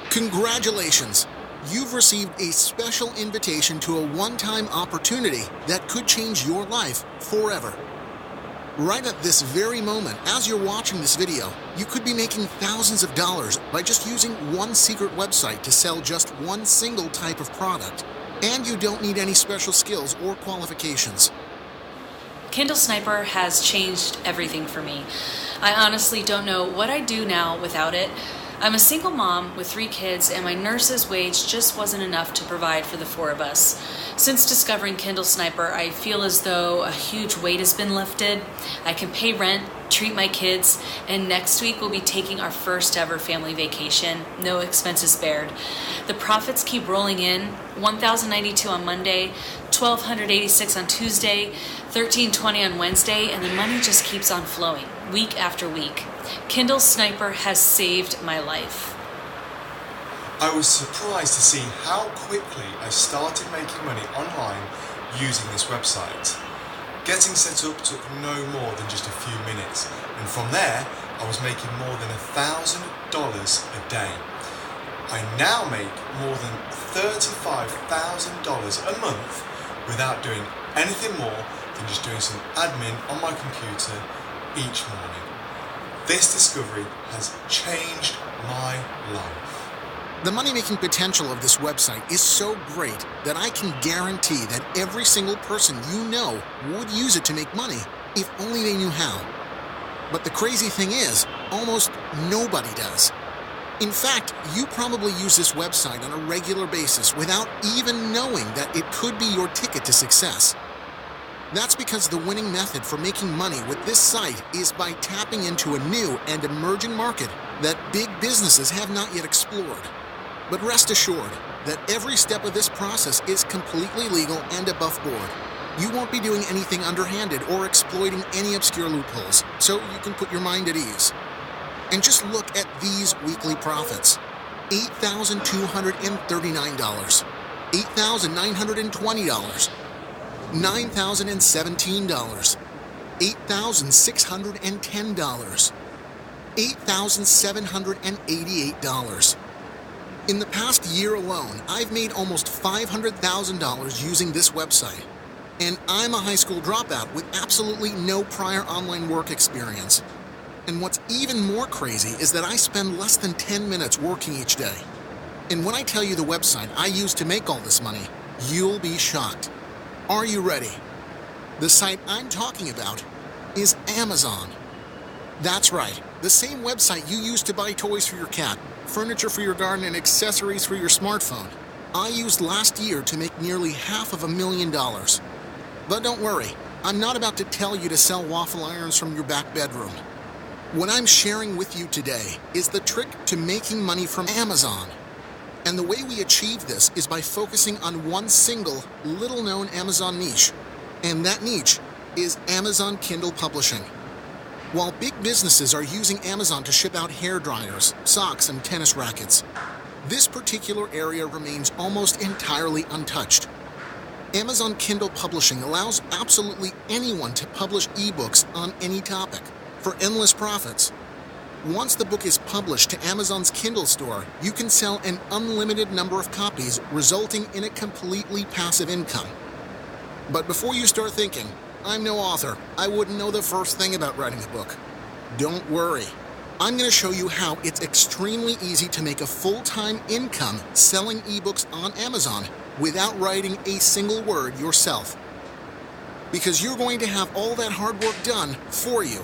Congratulations! You've received a special invitation to a one-time opportunity that could change your life forever. Right at this very moment, as you're watching this video, you could be making thousands of dollars by just using one secret website to sell just one single type of product. And you don't need any special skills or qualifications. Kindle Sniper has changed everything for me. I honestly don't know what I'd do now without it. I'm a single mom with 3 kids, and my nurse's wage just wasn't enough to provide for the 4 of us. Since discovering Kindle Sniper, I feel as though a huge weight has been lifted. I can pay rent, treat my kids, and next week we'll be taking our first ever family vacation, no expenses spared. The profits keep rolling in, $1,092 on Monday, $1,286 on Tuesday, $1,320 on Wednesday, and the money just keeps on flowing, week after week. Kindle Sniper has saved my life. I was surprised to see how quickly I started making money online using this website. Getting set up took no more than just a few minutes, and from there I was making more than $1,000 a day. I now make more than $35,000 a month without doing anything more than just doing some admin on my computer each morning. This discovery has changed my life. The money-making potential of this website is so great that I can guarantee that every single person you know would use it to make money if only they knew how. But the crazy thing is, almost nobody does. In fact, you probably use this website on a regular basis without even knowing that it could be your ticket to success. That's because the winning method for making money with this site is by tapping into a new and emerging market that big businesses have not yet explored. But rest assured that every step of this process is completely legal and above board. You won't be doing anything underhanded or exploiting any obscure loopholes, so you can put your mind at ease. And just look at these weekly profits. $8,239, $8,920, $9,017, $8,610, $8,788. In the past year alone, I've made almost $500,000 using this website. And I'm a high school dropout with absolutely no prior online work experience. And what's even more crazy is that I spend less than 10 minutes working each day. And when I tell you the website I use to make all this money, you'll be shocked. Are you ready? The site I'm talking about is Amazon. That's right, the same website you use to buy toys for your cat, furniture for your garden, and accessories for your smartphone. I used last year to make nearly $500,000. But don't worry, I'm not about to tell you to sell waffle irons from your back bedroom. What I'm sharing with you today is the trick to making money from Amazon. And the way we achieve this is by focusing on one single, little-known Amazon niche. And that niche is Amazon Kindle Publishing. While big businesses are using Amazon to ship out hair dryers, socks, and tennis rackets, this particular area remains almost entirely untouched. Amazon Kindle Publishing allows absolutely anyone to publish ebooks on any topic for endless profits. Once the book is published to Amazon's Kindle store, you can sell an unlimited number of copies, resulting in a completely passive income. But before you start thinking, I'm no author, I wouldn't know the first thing about writing a book. Don't worry. I'm going to show you how it's extremely easy to make a full-time income selling ebooks on Amazon without writing a single word yourself. Because you're going to have all that hard work done for you.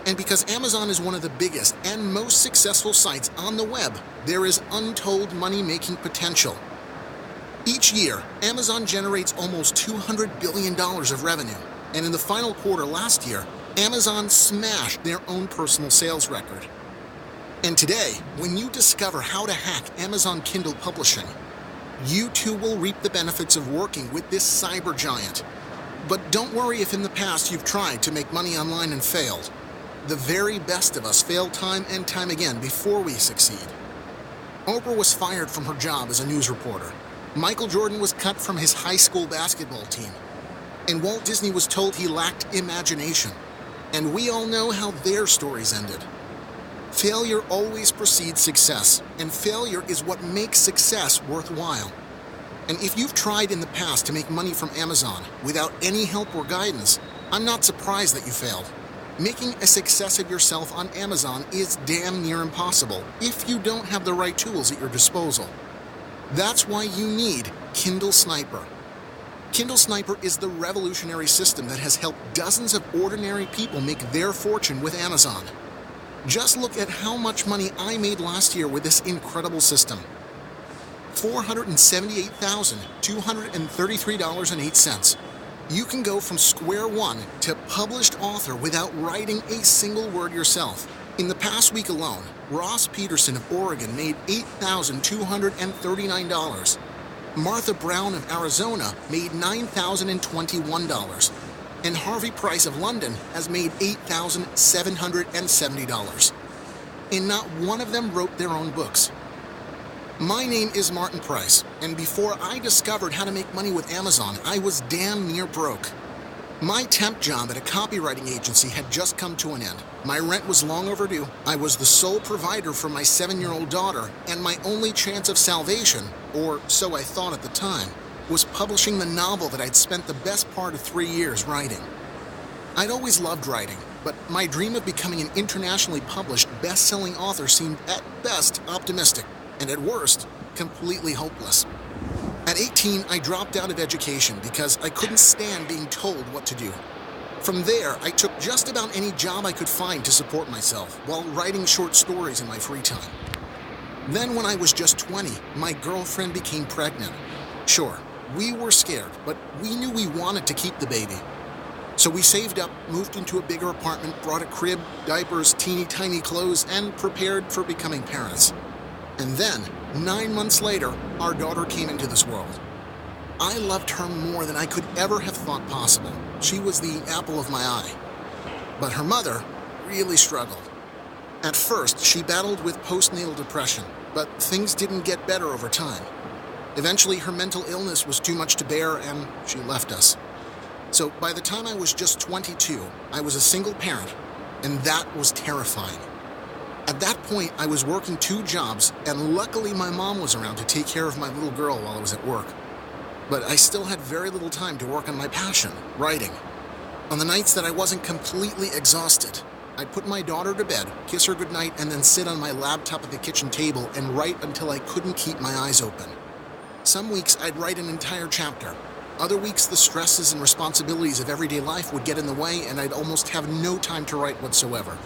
And because Amazon is one of the biggest and most successful sites on the web, there is untold money-making potential. Each year, Amazon generates almost $200 billion of revenue. And in the final quarter last year, Amazon smashed their own personal sales record. And today, when you discover how to hack Amazon Kindle Publishing, you too will reap the benefits of working with this cyber giant. But don't worry if in the past you've tried to make money online and failed. The very best of us fail time and time again before we succeed. Oprah was fired from her job as a news reporter. Michael Jordan was cut from his high school basketball team. And Walt Disney was told he lacked imagination. And we all know how their stories ended. Failure always precedes success, and failure is what makes success worthwhile. And if you've tried in the past to make money from Amazon without any help or guidance, I'm not surprised that you failed. Making a success of yourself on Amazon is damn near impossible if you don't have the right tools at your disposal. That's why you need Kindle Sniper. Kindle Sniper is the revolutionary system that has helped dozens of ordinary people make their fortune with Amazon. Just look at how much money I made last year with this incredible system. $478,233.08. You can go from square one to published author without writing a single word yourself. In the past week alone, Ross Peterson of Oregon made $8,239. Martha Brown of Arizona made $9,021. And Harvey Price of London has made $8,770. And not one of them wrote their own books. My name is Martin Price, and before I discovered how to make money with Amazon, I was damn near broke. My temp job at a copywriting agency had just come to an end. My rent was long overdue. I was the sole provider for my 7-year-old daughter, and my only chance of salvation, or so I thought at the time, was publishing the novel that I'd spent the best part of 3 years writing. I'd always loved writing, but my dream of becoming an internationally published, best-selling author seemed at best optimistic, and at worst, completely hopeless. At 18, I dropped out of education because I couldn't stand being told what to do. From there, I took just about any job I could find to support myself while writing short stories in my free time. Then when I was just 20, my girlfriend became pregnant. Sure, we were scared, but we knew we wanted to keep the baby. So we saved up, moved into a bigger apartment, brought a crib, diapers, teeny tiny clothes, and prepared for becoming parents. And then, 9 months later, our daughter came into this world. I loved her more than I could ever have thought possible. She was the apple of my eye. But her mother really struggled. At first, she battled with postnatal depression, but things didn't get better over time. Eventually, her mental illness was too much to bear, and she left us. So by the time I was just 22, I was a single parent, and that was terrifying. At that point, I was working 2 jobs, and luckily my mom was around to take care of my little girl while I was at work. But I still had very little time to work on my passion, writing. On the nights that I wasn't completely exhausted, I'd put my daughter to bed, kiss her goodnight, and then sit on my laptop at the kitchen table and write until I couldn't keep my eyes open. Some weeks I'd write an entire chapter. Other weeks the stresses and responsibilities of everyday life would get in the way, and I'd almost have no time to write whatsoever.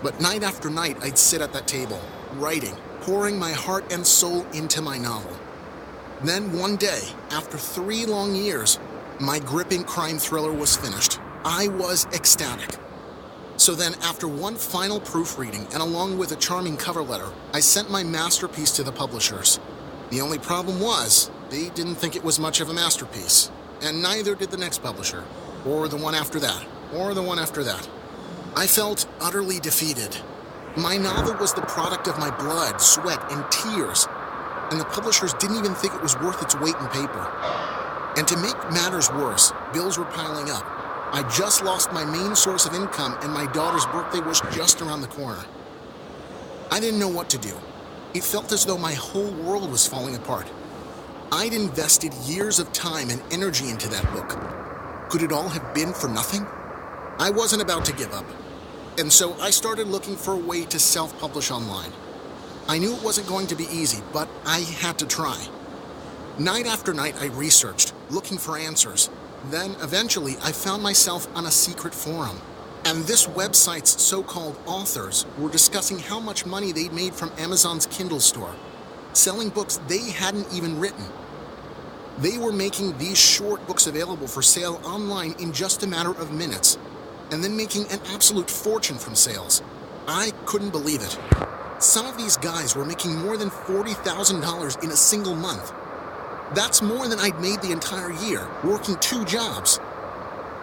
But night after night, I'd sit at that table, writing, pouring my heart and soul into my novel. Then one day, after 3 long years, my gripping crime thriller was finished. I was ecstatic. So then, after one final proofreading and along with a charming cover letter, I sent my masterpiece to the publishers. The only problem was, they didn't think it was much of a masterpiece. And neither did the next publisher, or the one after that, or the one after that. I felt utterly defeated. My novel was the product of my blood, sweat, and tears, and the publishers didn't even think it was worth its weight in paper. And to make matters worse, bills were piling up. I just lost my main source of income, and my daughter's birthday was just around the corner. I didn't know what to do. It felt as though my whole world was falling apart. I'd invested years of time and energy into that book. Could it all have been for nothing? I wasn't about to give up. And so I started looking for a way to self-publish online. I knew it wasn't going to be easy, but I had to try. Night after night, I researched, looking for answers. Then, eventually, I found myself on a secret forum. And this website's so-called authors were discussing how much money they'd made from Amazon's Kindle store, selling books they hadn't even written. They were making these short books available for sale online in just a matter of minutes, and then making an absolute fortune from sales. I couldn't believe it. Some of these guys were making more than $40,000 in a single month. That's more than I'd made the entire year, working 2 jobs.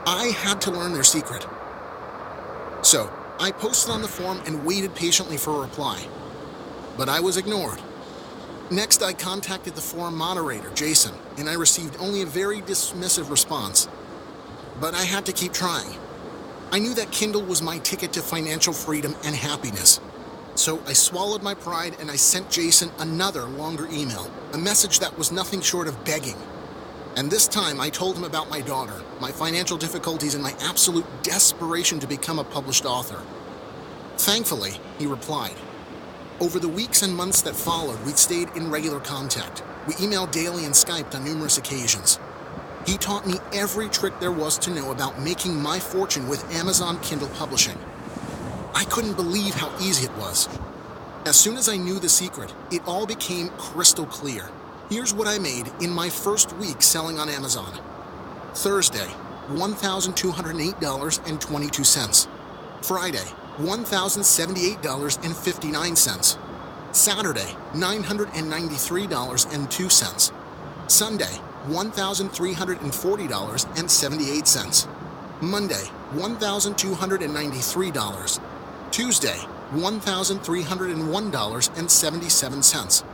I had to learn their secret. So, I posted on the forum and waited patiently for a reply. But I was ignored. Next, I contacted the forum moderator, Jason, and I received only a very dismissive response. But I had to keep trying. I knew that Kindle was my ticket to financial freedom and happiness. So I swallowed my pride and I sent Jason another longer email, a message that was nothing short of begging. And this time I told him about my daughter, my financial difficulties, and my absolute desperation to become a published author. Thankfully, he replied. Over the weeks and months that followed, we stayed in regular contact. We emailed daily and Skyped on numerous occasions. He taught me every trick there was to know about making my fortune with Amazon Kindle publishing. I couldn't believe how easy it was. As soon as I knew the secret, it all became crystal clear. Here's what I made in my first week selling on Amazon. Thursday, $1,208.22. Friday, $1,078.59. Saturday, $993.02. Sunday, $1,340.78. Monday, $1,293. Tuesday, $1,301.77.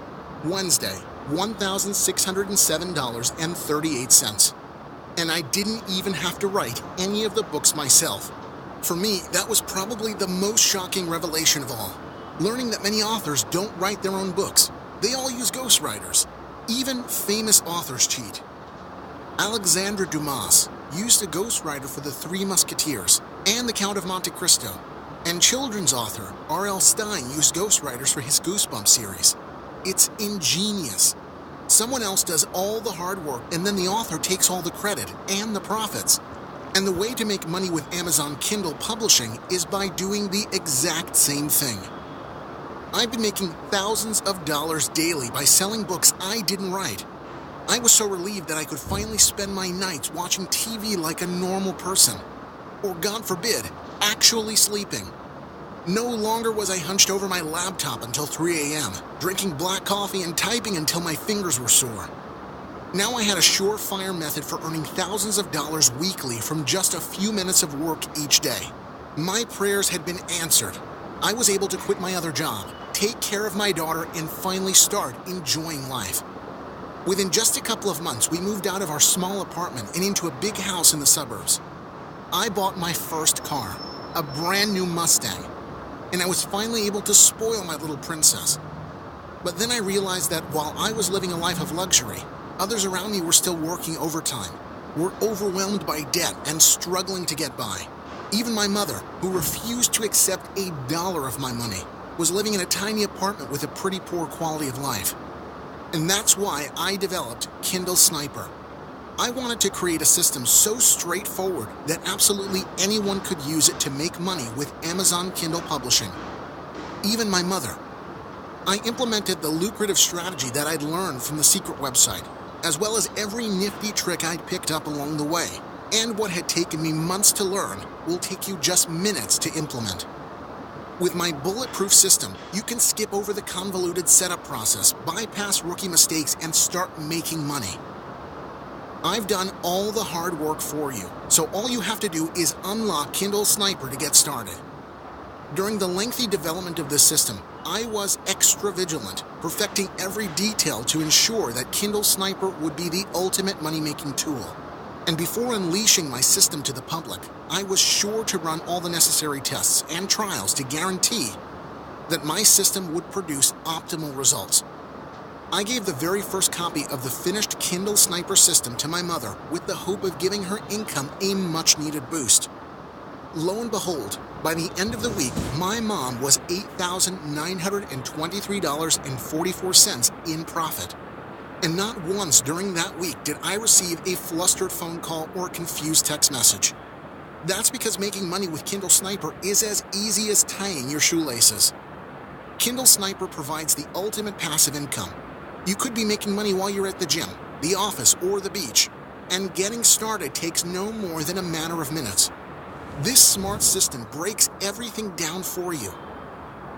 Wednesday, $1,607.38. And I didn't even have to write any of the books myself. For me, that was probably the most shocking revelation of all. Learning that many authors don't write their own books. They all use ghostwriters. Even famous authors cheat. Alexandre Dumas used a ghostwriter for The Three Musketeers and The Count of Monte Cristo. And children's author R.L. Stine used ghostwriters for his Goosebumps series. It's ingenious. Someone else does all the hard work, and then the author takes all the credit and the profits. And the way to make money with Amazon Kindle publishing is by doing the exact same thing. I've been making thousands of dollars daily by selling books I didn't write. I was so relieved that I could finally spend my nights watching TV like a normal person. Or, God forbid, actually sleeping. No longer was I hunched over my laptop until 3 a.m., drinking black coffee and typing until my fingers were sore. Now I had a surefire method for earning thousands of dollars weekly from just a few minutes of work each day. My prayers had been answered. I was able to quit my other job, take care of my daughter, and finally start enjoying life. Within just a couple of months, we moved out of our small apartment and into a big house in the suburbs. I bought my first car, a brand new Mustang, and I was finally able to spoil my little princess. But then I realized that while I was living a life of luxury, others around me were still working overtime, were overwhelmed by debt and struggling to get by. Even my mother, who refused to accept $1 of my money, was living in a tiny apartment with a pretty poor quality of life. And that's why I developed Kindle Sniper. I wanted to create a system so straightforward that absolutely anyone could use it to make money with Amazon Kindle publishing. Even my mother. I implemented the lucrative strategy that I'd learned from the secret website, as well as every nifty trick I'd picked up along the way. And what had taken me months to learn will take you just minutes to implement. With my bulletproof system, you can skip over the convoluted setup process, bypass rookie mistakes, and start making money. I've done all the hard work for you, so all you have to do is unlock Kindle Sniper to get started. During the lengthy development of this system, I was extra vigilant, perfecting every detail to ensure that Kindle Sniper would be the ultimate money-making tool. And before unleashing my system to the public, I was sure to run all the necessary tests and trials to guarantee that my system would produce optimal results. I gave the very first copy of the finished Kindle Sniper system to my mother with the hope of giving her income a much-needed boost. Lo and behold, by the end of the week, my mom was $8,923.44 in profit. And not once during that week did I receive a flustered phone call or confused text message. That's because making money with Kindle Sniper is as easy as tying your shoelaces. Kindle Sniper provides the ultimate passive income. You could be making money while you're at the gym, the office, or the beach, and getting started takes no more than a matter of minutes. This smart system breaks everything down for you.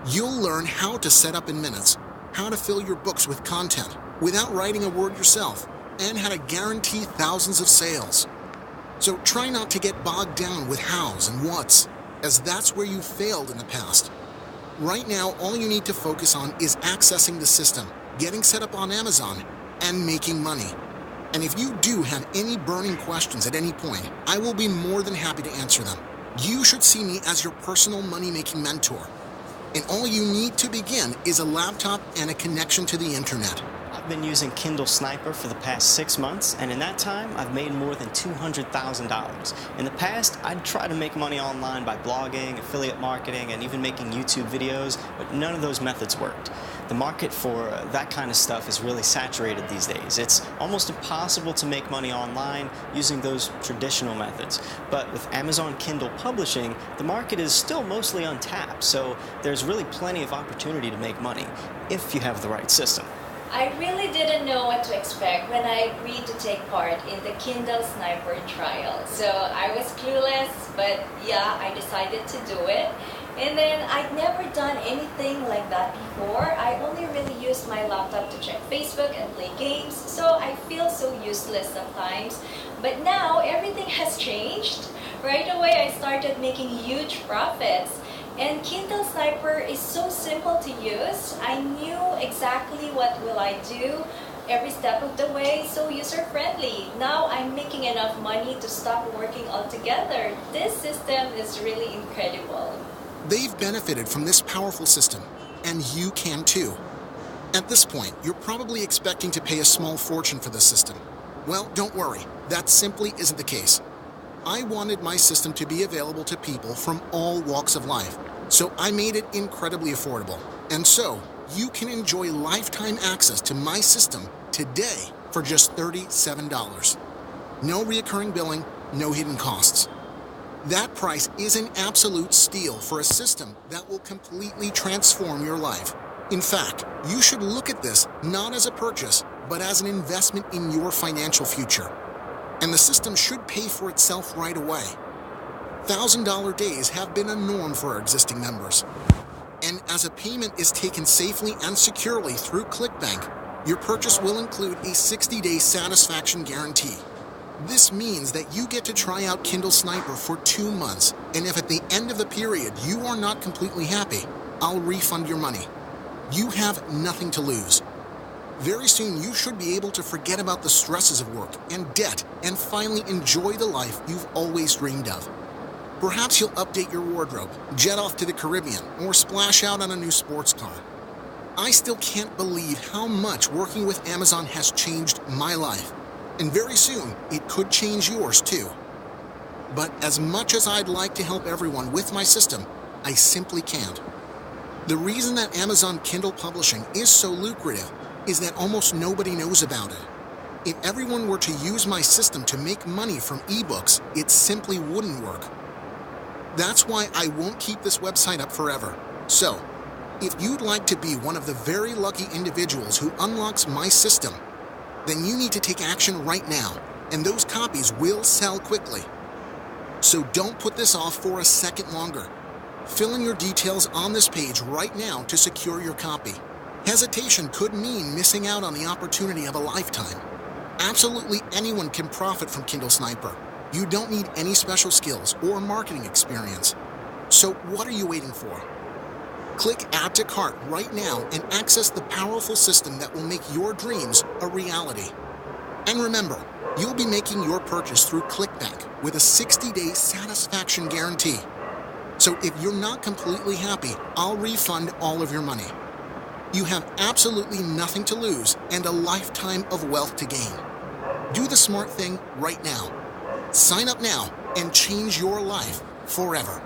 You'll learn how to set up in minutes, how to fill your books with content without writing a word yourself, and how to guarantee thousands of sales. So try not to get bogged down with hows and whats, as that's where you failed in the past. Right now, all you need to focus on is accessing the system, getting set up on Amazon, and making money. And if you do have any burning questions at any point, I will be more than happy to answer them. You should see me as your personal money-making mentor. And all you need to begin is a laptop and a connection to the internet. I've been using Kindle Sniper for the past 6 months, and in that time, I've made more than $200,000. In the past, I'd try to make money online by blogging, affiliate marketing, and even making YouTube videos, but none of those methods worked. The market for that kind of stuff is really saturated these days. It's almost impossible to make money online using those traditional methods. But with Amazon Kindle publishing, the market is still mostly untapped, so there's really plenty of opportunity to make money if you have the right system. I really didn't know what to expect when I agreed to take part in the Kindle Sniper trial. So I was clueless, but yeah, I decided to do it. And then I'd never done anything like that before. I only really used my laptop to check Facebook and play games, so I feel so useless sometimes. But now everything has changed. Right away I started making huge profits. And Kindle Sniper is so simple to use. I knew exactly what will I do every step of the way, so user-friendly. Now I'm making enough money to stop working altogether. This system is really incredible. They've benefited from this powerful system, and you can too. At this point, you're probably expecting to pay a small fortune for this system. Well, don't worry, that simply isn't the case. I wanted my system to be available to people from all walks of life, so I made it incredibly affordable. And so, you can enjoy lifetime access to my system today for just $37. No recurring billing, no hidden costs. That price is an absolute steal for a system that will completely transform your life. In fact, you should look at this not as a purchase, but as an investment in your financial future. And the system should pay for itself right away. $1,000 days have been a norm for our existing members. And as a payment is taken safely and securely through ClickBank, your purchase will include a 60-day satisfaction guarantee. This means that you get to try out Kindle Sniper for 2 months, and if at the end of the period you are not completely happy, I'll refund your money. You have nothing to lose. Very soon you should be able to forget about the stresses of work and debt and finally enjoy the life you've always dreamed of. Perhaps you'll update your wardrobe, jet off to the Caribbean, or splash out on a new sports car. I still can't believe how much working with Amazon has changed my life. And very soon, it could change yours too. But as much as I'd like to help everyone with my system, I simply can't. The reason that Amazon Kindle publishing is so lucrative is that almost nobody knows about it. If everyone were to use my system to make money from ebooks, it simply wouldn't work. That's why I won't keep this website up forever. So, if you'd like to be one of the very lucky individuals who unlocks my system, then you need to take action right now, and those copies will sell quickly. So don't put this off for a second longer. Fill in your details on this page right now to secure your copy. Hesitation could mean missing out on the opportunity of a lifetime. Absolutely anyone can profit from Kindle Sniper. You don't need any special skills or marketing experience. So what are you waiting for? Click Add to Cart right now and access the powerful system that will make your dreams a reality. And remember, you'll be making your purchase through ClickBank with a 60-day satisfaction guarantee. So if you're not completely happy, I'll refund all of your money. You have absolutely nothing to lose and a lifetime of wealth to gain. Do the smart thing right now. Sign up now and change your life forever.